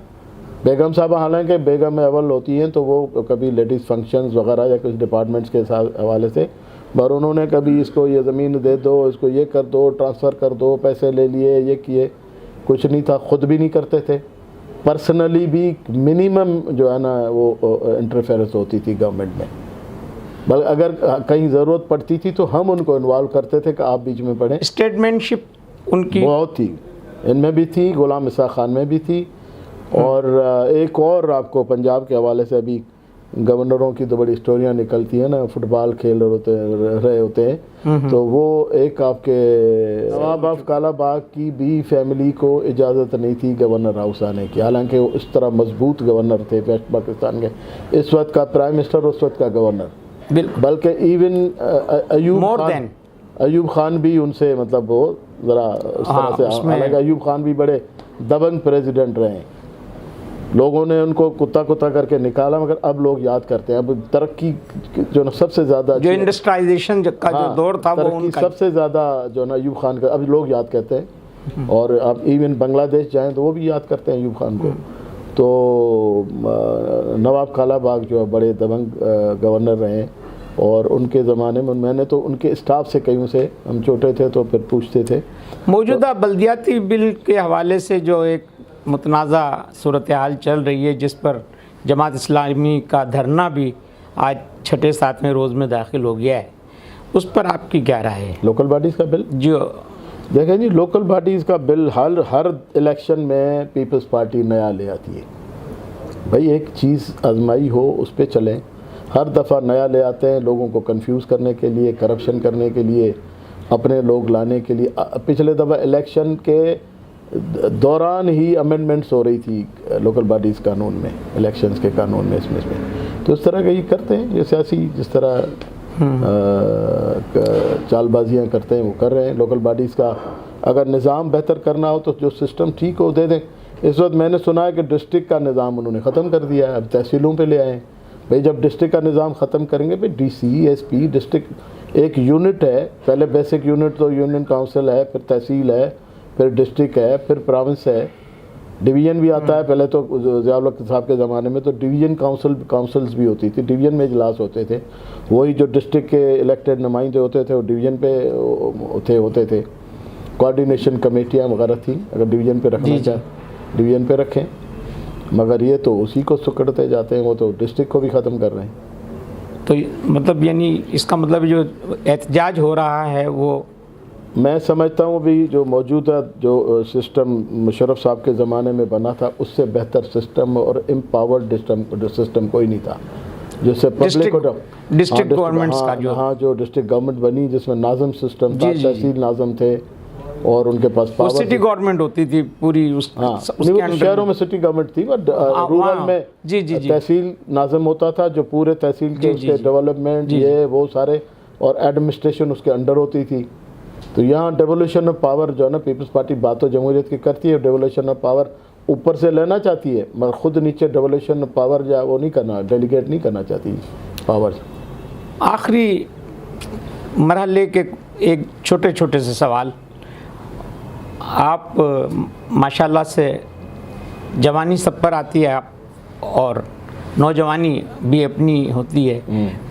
بیگم صاحبہ حالانکہ بیگم اول ہوتی ہیں تو وہ کبھی لیڈیز فنکشنز وغیرہ یا کچھ ڈپارٹمنٹس کے حوالے سے, پر انہوں نے کبھی اس کو یہ زمین دے دو, اس کو یہ کر دو, ٹرانسفر کر دو, پیسے لے لیے, یہ کیے, کچھ نہیں تھا. خود بھی نہیں کرتے تھے, پرسنلی بھی منیمم جو ہے نا وہ انٹرفیئرنس ہوتی تھی گورنمنٹ میں. بلکہ اگر کہیں ضرورت پڑتی تھی تو ہم ان کو انوالو کرتے تھے کہ آپ بیچ میں پڑھیں. اسٹیٹمنٹ شپ ان کی بہت تھی, ان میں بھی تھی, غلام اسحاق خان میں بھی تھی. اور ایک اور آپ کو پنجاب کے حوالے سے ابھی گورنروں کی تو بڑی اسٹوریاں نکلتی ہیں نا, فٹ بال کھیل رہے ہوتے ہیں, تو وہ ایک آپ کے نواب آف کالا باغ کی بھی فیملی کو اجازت نہیں تھی گورنر ہاؤس آنے کی, حالانکہ وہ اس طرح مضبوط گورنر تھے ویسٹ پاکستان کے, اس وقت کا پرائم منسٹر, اس وقت کا گورنر. بلکہ ایون ایوب خان بھی ان سے مطلب وہ ذرا اس طرح سے, حالانکہ ایوب خان بھی بڑے دبنگ پریزیڈنٹ رہے ہیں, لوگوں نے ان کو کتا کتا کر کے نکالا, مگر اب لوگ یاد کرتے ہیں. اب ترقی جو نا سب سے زیادہ جو انڈسٹرائزیشن کا جو دور تھا وہ ان کا سب سے زیادہ جو نا ایوب خان کا اب لوگ یاد کرتے ہیں. اور اب ایون بنگلہ دیش جائیں تو وہ بھی یاد کرتے ہیں ایوب خان کو. تو نواب کالا باغ جو بڑے دبنگ گورنر رہے, اور ان کے زمانے میں نے تو ان کے اسٹاف سے کئیوں سے, ہم چھوٹے تھے تو پھر پوچھتے تھے. موجودہ بلدیاتی بل کے حوالے سے جو ایک متنازع صورتحال چل رہی ہے, جس پر جماعت اسلامی کا دھرنا بھی آج 6-7ویں روز میں داخل ہو گیا ہے, اس پر آپ کی کیا رائے ہے؟ لوکل باڈیز کا بل, جو دیکھیں جی, لوکل باڈیز کا بل ہر الیکشن میں پیپلز پارٹی نیا لے آتی ہے. بھائی ایک چیز آزمائی ہو اس پہ چلیں, ہر دفعہ نیا لے آتے ہیں لوگوں کو کنفیوز کرنے کے لیے, کرپشن کرنے کے لیے, اپنے لوگ لانے کے لیے. پچھلے دفعہ الیکشن کے دوران ہی امینڈمنٹس ہو رہی تھی لوکل باڈیز قانون میں, الیکشنز کے قانون میں, اس میں تو اس طرح کا یہ کرتے ہیں, یہ سیاسی جس طرح چال بازیاں کرتے ہیں وہ کر رہے ہیں. لوکل باڈیز کا اگر نظام بہتر کرنا ہو تو جو سسٹم ٹھیک ہو دے دیں. اس وقت میں نے سنا ہے کہ ڈسٹرکٹ کا نظام انہوں نے ختم کر دیا ہے, اب تحصیلوں پہ لے آئے ہیں. بھئی جب ڈسٹرکٹ کا نظام ختم کریں گے, بھئی D C, S P, district ایک یونٹ ہے, پہلے بیسک یونٹ تو یونین کاؤنسل ہے, پھر تحصیل ہے, پھر ڈسٹرکٹ ہے, پھر پروونس ہے, ڈویژن بھی آتا ہے. پہلے تو ضیاء الحق صاحب کے زمانے میں تو ڈویژن کاؤنسلز بھی ہوتی تھی, ڈویژن میں اجلاس ہوتے تھے, وہی جو ڈسٹرکٹ کے الیکٹڈ نمائندے ہوتے تھے وہ ڈویژن پہ ہوتے تھے. کوارڈینیشن کمیٹیاں وغیرہ تھیں, اگر ڈویژن پہ رکھنا چاہیں ڈویژن پہ رکھیں, مگر یہ تو اسی کو سکڑتے جاتے ہیں, وہ تو ڈسٹرکٹ کو بھی ختم کر رہے ہیں. تو مطلب یعنی اس کا مطلب جو احتجاج ہو رہا ہے وہ میں سمجھتا ہوں بھی جو موجودہ جو سسٹم مشرف صاحب کے زمانے میں بنا تھا اس سے بہتر سسٹم اور امپاورڈ سسٹم کوئی نہیں تھا، جس سے پبلک کو ڈسٹرکٹ گورنمنٹس کا جو ڈسٹرکٹ گورنمنٹ بنی جس میں ناظم سسٹم تھا، تحصیل ناظم تھے اور ان کے پاس پاور، سٹی گورنمنٹ ہوتی تھی پوری، اس کے اندر شہروں میں سٹی گورنمنٹ تھی، بٹ رورل میں تحصیل ناظم ہوتا تھا جو پورے تحصیل کے اس کے ڈیولپمنٹ یہ وہ سارے اور ایڈمنسٹریشن اس کے انڈر ہوتی تھی۔ تو یہاں ڈیولیشن آف پاور جو ہے نا، پیپلز پارٹی بات تو جمہوریت کی کرتی ہے، ڈیولیشن آف پاور اوپر سے لینا چاہتی ہے مگر خود نیچے ڈیولیشن آف پاور جو ہے وہ نہیں کرنا، ڈیلیگیٹ نہیں کرنا چاہتی پاور۔ آخری مرحلے کے ایک چھوٹے چھوٹے سے سوال، آپ ماشاءاللہ سے جوانی سب پر آتی ہے اور نوجوانی بھی اپنی ہوتی ہے،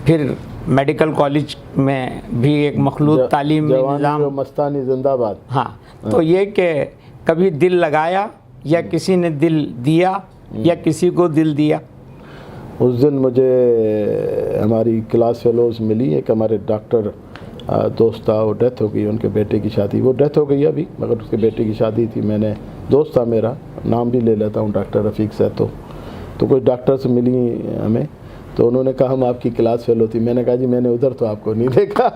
پھر میڈیکل کالج میں بھی ایک مخلوط تعلیمی نظام، مستانی زندہ باد۔ ہاں، تو یہ کہ کبھی دل لگایا یا کسی نے دل دیا یا کسی کو دل دیا؟ اس دن مجھے ہماری کلاس فیلوز ملی، ایک ہمارے ڈاکٹر دوست تھا، وہ ڈیتھ ہو گئی، ان کے بیٹے کی شادی، وہ ڈیتھ ہو گئی ابھی مگر اس کے بیٹے کی شادی تھی، میں نے دوست تھا میرا، نام بھی لے لیتا ہوں، ڈاکٹر رفیق سے، تو کوئی ڈاکٹر سے ملی ہمیں، تو انہوں نے کہا ہم آپ کی کلاس فیلو تھی، میں نے کہا جی میں نے ادھر تو آپ کو نہیں دیکھا۔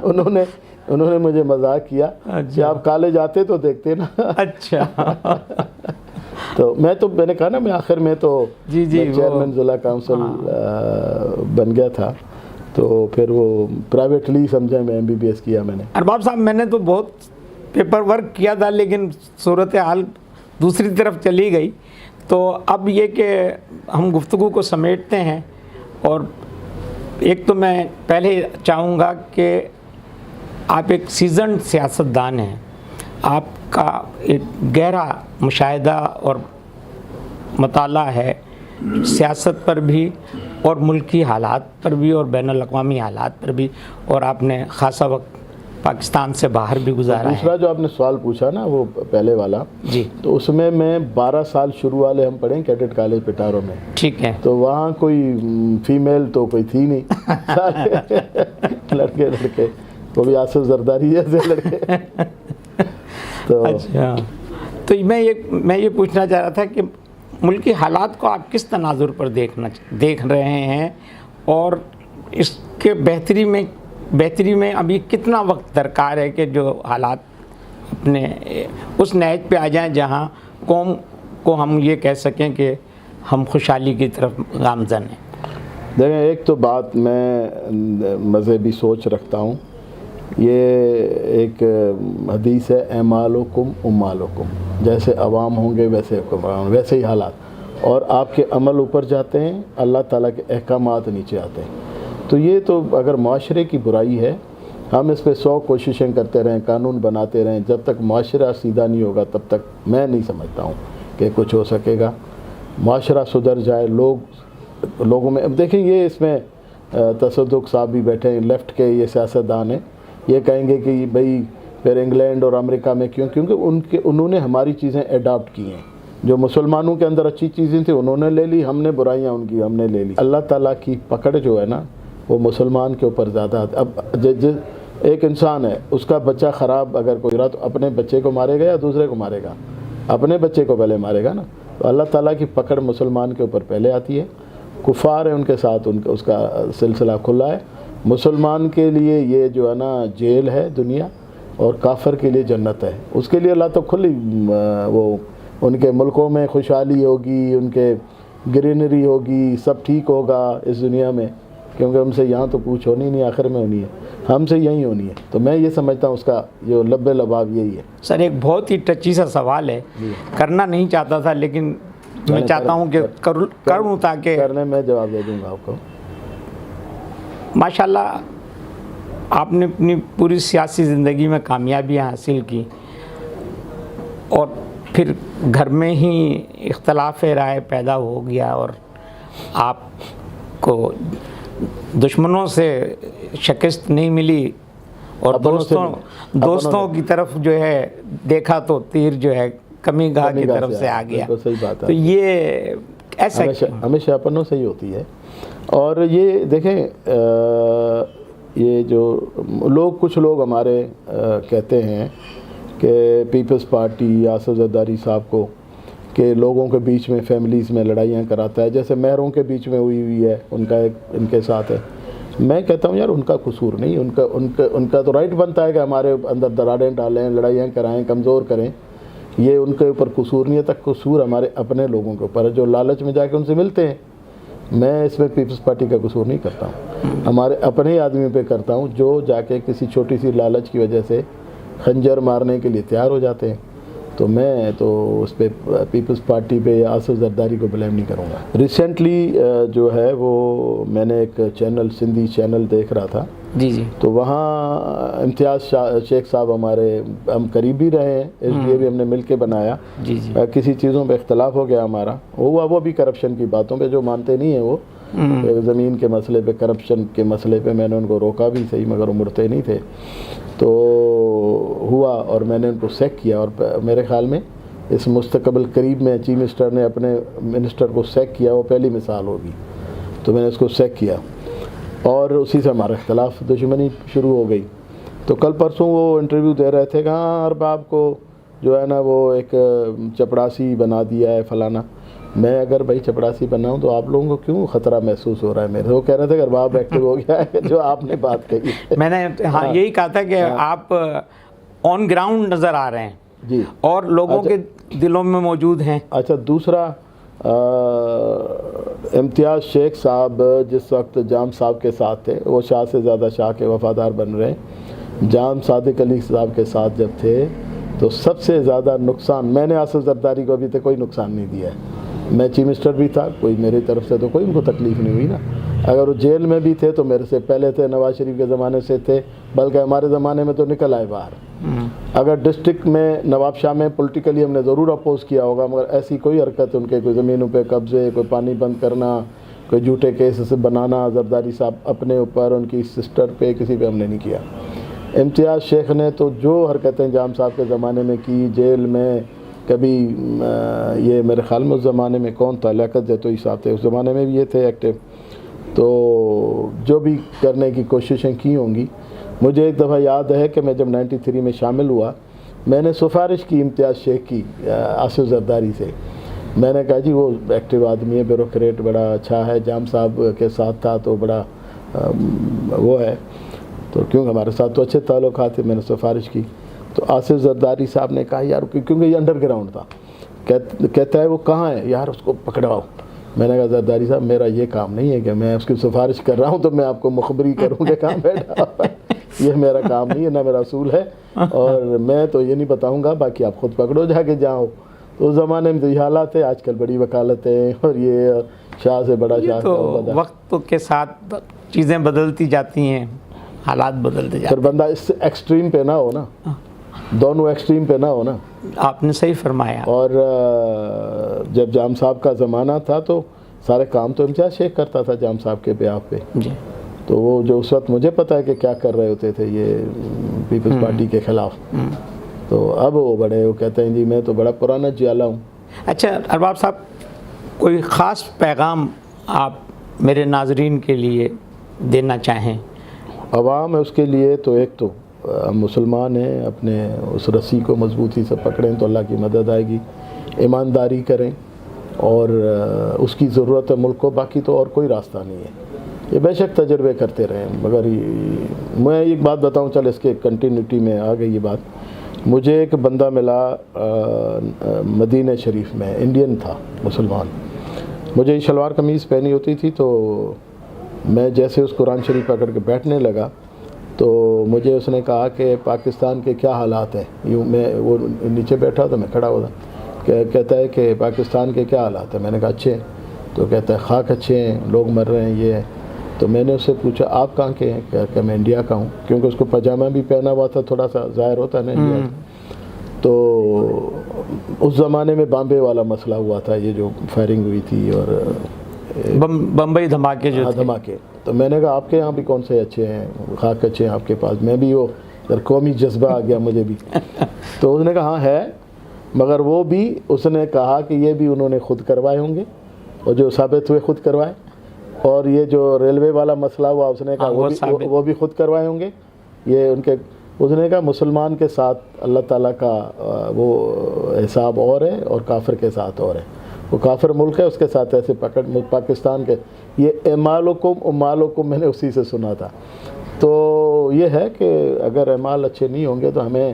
انہوں نے مجھے مذاق کیا کہ آپ کالج آتے تو دیکھتے نا۔ اچھا، تو میں نے کہا نا میں آخر میں تو چیئرمین ضلع کونسل بن گیا تھا، تو پھر وہ پرائیویٹلی سمجھا میں MBBS کیا میں نے۔ ارباب صاحب میں نے تو بہت پیپر ورک کیا تھا لیکن صورتحال دوسری طرف چلی گئی، تو اب یہ کہ ہم گفتگو کو سمیٹتے ہیں، اور ایک تو میں پہلے چاہوں گا کہ آپ ایک سیزنڈ سیاستدان ہیں، آپ کا ایک گہرا مشاہدہ اور مطالعہ ہے سیاست پر بھی اور ملکی حالات پر بھی اور بین الاقوامی حالات پر بھی، اور آپ نے خاصا وقت پاکستان سے باہر بھی گزارا ہے۔ دوسرا جو آپ نے سوال پوچھا نا وہ پہلے والا، جی، تو اس میں 12 سال شروع والے ہم پڑھیں کیڈٹ کالج پٹاروں میں، ٹھیک ہے، تو وہاں کوئی فیمیل تو کوئی تھی نہیں، لڑکے وہ بھی آصف زرداری جیسے لڑکے۔ تو اچھا، تو میں یہ پوچھنا چاہ رہا تھا کہ ملکی حالات کو آپ کس تناظر پر دیکھ رہے ہیں، اور اس کے بہتری میں ابھی کتنا وقت درکار ہے کہ جو حالات اپنے اس نہج پہ آ جائیں جہاں قوم کو ہم یہ کہہ سکیں کہ ہم خوشحالی کی طرف گامزن ہیں؟ دیکھیں، ایک تو بات میں مذہبی سوچ رکھتا ہوں، یہ ایک حدیث ہے، اعمالکم اموالکم، جیسے عوام ہوں گے ویسے حکمران، ویسے ہی حالات، اور آپ کے عمل اوپر جاتے ہیں، اللہ تعالیٰ کے احکامات نیچے آتے ہیں۔ تو یہ تو اگر معاشرے کی برائی ہے، ہم اس پہ 100 کوششیں کرتے رہیں، قانون بناتے رہیں، جب تک معاشرہ سیدھا نہیں ہوگا تب تک میں نہیں سمجھتا ہوں کہ کچھ ہو سکے گا۔ معاشرہ سدھر جائے، لوگوں میں، اب دیکھیں یہ اس میں تصدق صاحب بھی بیٹھے ہیں، لیفٹ کے یہ سیاستدان ہیں، یہ کہیں گے کہ بھئی پھر انگلینڈ اور امریکہ میں کیونکہ انہوں نے ہماری چیزیں اڈاپٹ کی ہیں، جو مسلمانوں کے اندر اچھی چیزیں تھیں انہوں نے لے لی، ہم نے برائیاں ان کی ہم نے لے لی۔ اللہ تعالیٰ کی پکڑ جو ہے نا وہ مسلمان کے اوپر زیادہ۔ اب ایک انسان ہے، اس کا بچہ خراب اگر کوئی رہا تو اپنے بچے کو مارے گا یا دوسرے کو مارے گا؟ اپنے بچے کو پہلے مارے گا نا۔ تو اللہ تعالیٰ کی پکڑ مسلمان کے اوپر پہلے آتی ہے، کفار ہیں ان کے ساتھ اس کا سلسلہ کھلا ہے۔ مسلمان کے لیے یہ جو ہے نا جیل ہے دنیا، اور کافر کے لیے جنت ہے۔ اس کے لیے اللہ تو کھلی، وہ ان کے ملکوں میں خوشحالی ہوگی، ان کے گرینری ہوگی، سب ٹھیک ہوگا اس دنیا میں، کیونکہ ہم سے یہاں تو پوچھ ہونی نہیں، آخر میں ہونی ہے، ہم سے یہیں ہونی ہے۔ تو میں یہ سمجھتا ہوں اس کا جو لب لباب یہی ہے۔ سر ایک بہت ہی ٹچی سا سوال ہے، کرنا نہیں چاہتا تھا لیکن میں چاہتا ہوں کہ کروں تاکہ کرنے میں جواب دے دوں گا آپ کو۔ ماشاءاللہ آپ نے اپنی پوری سیاسی زندگی میں کامیابیاں حاصل کی، اور پھر گھر میں ہی اختلاف رائے پیدا ہو گیا، اور آپ کو دشمنوں سے شکست نہیں ملی، اور دوستوں کی طرف جو ہے دیکھا تو تیر جو ہے کمی گاہ کی طرف سے آ گیا۔ تو یہ ایسا ہمیشہ اپنوں سے ہی ہوتی ہے۔ اور یہ دیکھیں، یہ جو کچھ لوگ ہمارے کہتے ہیں کہ پیپلز پارٹی آصف زرداری صاحب کو کہ لوگوں کے بیچ میں فیملیز میں لڑائیاں کراتا ہے، جیسے مہروں کے بیچ میں ہوئی ہے ان کے ساتھ ہے۔ میں کہتا ہوں یار ان کا قصور نہیں، ان کا تو رائٹ بنتا ہے کہ ہمارے اندر دراریں ڈالیں، لڑائیاں کرائیں، کمزور کریں، یہ ان کے اوپر قصور نہیں ہے، تک قصور ہمارے اپنے لوگوں کے اوپر ہے جو لالچ میں جا کے ان سے ملتے ہیں۔ میں اس میں پیپلز پارٹی کا قصور نہیں کرتا ہوں، ہمارے اپنے ہی آدمی پہ کرتا ہوں جو جا کے کسی چھوٹی سی لالچ کی وجہ سے خنجر مارنے کے لیے تیار ہو جاتے ہیں۔ تو میں تو اس پہ پیپلز پارٹی پہ یا آصف زرداری کو بلیم نہیں کروں گا۔ ریسنٹلی جو ہے وہ میں نے ایک چینل سندھی چینل دیکھ رہا تھا، جی جی، تو وہاں امتیاز شیخ صاحب ہمارے ہم قریبی رہے ہیں، ایس ڈی اے بھی ہم نے مل کے بنایا، جی جی، کسی چیزوں پہ اختلاف ہو گیا ہمارا، وہ بھی کرپشن کی باتوں پہ جو مانتے نہیں ہیں، وہ زمین کے مسئلے پہ، کرپشن کے مسئلے پہ میں نے ان کو روکا بھی صحیح، مگر وہ مڑتے نہیں تھے، تو ہوا اور میں نے ان کو سیک کیا، اور میرے خیال میں اس مستقبل قریب میں چیف منسٹر نے اپنے منسٹر کو سیک کیا، وہ پہلی مثال ہوگی، تو میں نے اس کو سیک کیا اور اسی سے ہمارا اختلاف دشمنی شروع ہو گئی۔ تو کل پرسوں وہ انٹرویو دے رہے تھے کہ ہاں ارباب کو جو ہے نا وہ ایک چپڑاسی بنا دیا ہے فلانا۔ میں اگر بھائی چپڑاسی بنا ہوں تو آپ لوگوں کو کیوں خطرہ محسوس ہو رہا ہے میرے؟ وہ کہہ رہے تھے کہ ارباب ایکٹیو ہو گیا ہے، جو آپ نے بات کہی۔ میں نے ہاں یہی کہا تھا کہ آپ آن گراؤنڈ نظر آ رہے ہیں جی، اور لوگوں کے دلوں میں موجود ہیں۔ اچھا، دوسرا امتیاز شیخ صاحب جس وقت جام صاحب کے ساتھ تھے، وہ شاہ سے زیادہ شاہ کے وفادار بن رہے ہیں۔ جام صادق علی صاحب کے ساتھ جب تھے تو سب سے زیادہ نقصان میں نے آصف زرداری کو ابھی تک کوئی نقصان نہیں دیا ہے۔ میں چیف منسٹر بھی تھا، کوئی میری طرف سے تو کوئی ان کو تکلیف نہیں ہوئی نا۔ اگر وہ جیل میں بھی تھے تو میرے سے پہلے تھے، نواز شریف کے زمانے سے تھے، بلکہ ہمارے زمانے میں تو نکل آئے باہر۔ اگر ڈسٹرکٹ میں نواب شاہ میں پولیٹیکلی ہم نے ضرور اپوز کیا ہوگا، مگر ایسی کوئی حرکت ان کے کوئی زمینوں پہ قبضے، کوئی پانی بند کرنا، کوئی جھوٹے کیسز بنانا زرداری صاحب اپنے اوپر، ان کی سسٹر پہ، کسی پہ ہم نے نہیں کیا۔ امتیاز شیخ نے تو جو حرکتیں جام صاحب کے زمانے میں کی، جیل میں کبھی یہ میرے خیال میں اس زمانے میں کون تھا، لیاقت جتوئی صاحب تھے، اس زمانے میں بھی یہ تھے ایکٹیو، تو جو بھی کرنے کی کوششیں کی ہوں گی۔ مجھے ایک دفعہ یاد ہے کہ میں جب 93 میں شامل ہوا، میں نے سفارش کی امتیاز شیخ کی آصف زرداری سے، میں نے کہا جی وہ ایکٹیو آدمی ہے، بیوروکریٹ بڑا اچھا ہے، جام صاحب کے ساتھ تھا تو بڑا وہ ہے، تو کیونکہ ہمارے ساتھ تو اچھے تعلقات تھے، میں نے سفارش کی۔ تو آصف زرداری صاحب نے کہا یار، کیونکہ یہ انڈر گراؤنڈ تھا، کہتا ہے وہ کہاں ہے یار، اس کو پکڑواؤ۔ میں نے کہا زرداری صاحب میرا یہ کام نہیں ہے کہ میں اس کی سفارش کر رہا ہوں تو میں آپ کو مخبری کروں کہ کہاں بیٹھا، یہ میرا کام نہیں ہے، نہ میرا اصول ہے، اور میں تو یہ نہیں بتاؤں گا، باقی آپ خود پکڑو جا کے جاؤ۔ تو اس زمانے میں تو یہ حالات ہے، آج کل بڑی وکالتیں اور یہ شاہ سے بڑا شاہ، تو وقت کے ساتھ چیزیں بدلتی جاتی ہیں، حالات بدلتے جاتے پھر بندہ اس ایکسٹریم پہ نہ ہو نا، دونوں ایکسٹریم پہ نہ ہو نا۔ آپ نے صحیح فرمایا۔ اور جب جام صاحب کا زمانہ تھا تو سارے کام تو امتیاز شیخ کرتا تھا جام صاحب کے بیاف پہ، جی، تو وہ جو اس وقت مجھے پتا ہے کہ کیا کر رہے ہوتے تھے یہ پیپلز پارٹی کے خلاف، تو اب وہ بڑے وہ کہتے ہیں جی میں تو بڑا پرانا جیالہ ہوں۔ اچھا ارباب صاحب، کوئی خاص پیغام آپ میرے ناظرین کے لیے دینا چاہیں؟ عوام ہے اس کے لیے تو ایک تو ہم مسلمان ہیں، اپنے اس رسی کو مضبوطی سے پکڑیں تو اللہ کی مدد آئے گی، ایمانداری کریں، اور اس کی ضرورت ہے ملک کو، باقی تو اور کوئی راستہ نہیں ہے۔ یہ بے شک تجربے کرتے رہیں، مگر میں ایک بات بتاؤں، چل اس کے کنٹینیوٹی میں آ گئی یہ بات، مجھے ایک بندہ ملا مدینہ شریف میں، انڈین تھا، مسلمان، مجھے شلوار قمیض پہنی ہوتی تھی، تو میں جیسے اس قرآن شریف پکڑ کے بیٹھنے لگا تو مجھے اس نے کہا کہ پاکستان کے کیا حالات ہیں، یوں میں وہ نیچے بیٹھا تو میں کھڑا ہوا تھا، کہتا ہے کہ پاکستان کے کیا حالات ہیں، میں نے کہا اچھے ہیں، تو کہتا ہے خاک اچھے ہیں، لوگ مر رہے ہیں، یہ ہے۔ تو میں نے اس سے پوچھا آپ کہاں کے ہیں، کہ میں انڈیا کا ہوں، کیونکہ اس کو پاجامہ بھی پہنا ہوا تھا، تھوڑا سا ظاہر ہوتا ہے نا انڈیا۔ تو اس زمانے میں بامبے والا مسئلہ ہوا تھا، یہ جو فائرنگ ہوئی تھی اور بمبئی دھماکے جو تھے، دھماکے، تو میں نے کہا آپ کے یہاں بھی کون سے اچھے ہیں، خاک اچھے ہیں آپ کے پاس؟ میں بھی وہ قومی جذبہ آ گیا مجھے بھی۔ تو اس نے کہا ہاں ہے، مگر وہ بھی اس نے کہا کہ یہ بھی انہوں نے خود کروائے ہوں گے، اور جو ثابت ہوئے خود کروائے، اور یہ جو ریلوے والا مسئلہ ہوا اس نے کہا ہاں، وہ بھی خود کروائے ہوں گے. یہ ان کے اس نے کہا مسلمان کے ساتھ اللہ تعالیٰ کا وہ حساب اور ہے اور کافر کے ساتھ اور ہے. وہ کافر ملک ہے اس کے ساتھ ایسے پاکستان کے یہ اعمالکم امالکم میں نے اسی سے سنا تھا. تو یہ ہے کہ اگر اعمال اچھے نہیں ہوں گے تو ہمیں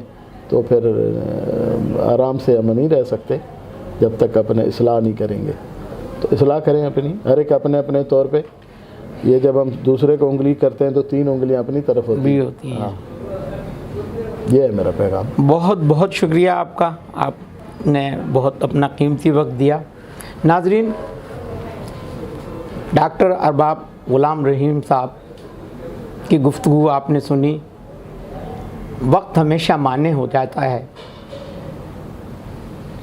تو پھر آرام سے ہم نہیں رہ سکتے جب تک اپنے اصلاح نہیں کریں گے. تو اصلاح کریں اپنی، ہر ایک اپنے اپنے طور پہ. یہ جب ہم دوسرے کو انگلی کرتے ہیں تو 3 انگلیاں اپنی طرف ہوتی ہیں. ہاں، یہ ہے میرا پیغام. بہت بہت شکریہ آپ کا، آپ نے بہت اپنا قیمتی وقت دیا. ناظرین، ڈاکٹر ارباب غلام رحیم صاحب کی گفتگو آپ نے سنی. وقت ہمیشہ مانے ہو جاتا ہے.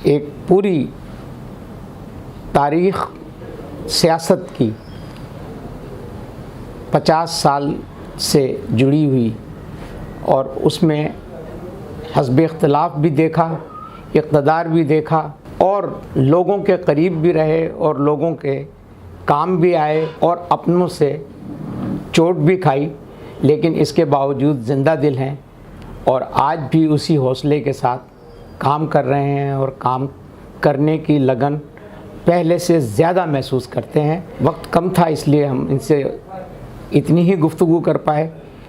ایک پوری تاریخ سیاست کی 50 سال سے جڑی ہوئی، اور اس میں حزب اختلاف بھی دیکھا، اقتدار بھی دیکھا، اور لوگوں کے قریب بھی رہے اور لوگوں کے کام بھی آئے اور اپنوں سے چوٹ بھی کھائی، لیکن اس کے باوجود زندہ دل ہیں اور آج بھی اسی حوصلے کے ساتھ کام کر رہے ہیں اور کام کرنے کی لگن پہلے سے زیادہ محسوس کرتے ہیں. وقت کم تھا اس لیے ہم ان سے اتنی ہی گفتگو کر پائے.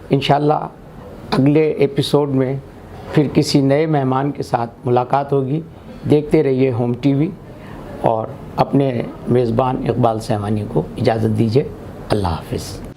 انشاءاللہ اگلے ایپیسوڈ میں پھر کسی نئے مہمان کے ساتھ ملاقات ہوگی. دیکھتے رہیے ہوم ٹی وی اور اپنے میزبان اقبال سہوانی کو اجازت دیجیے. اللہ حافظ.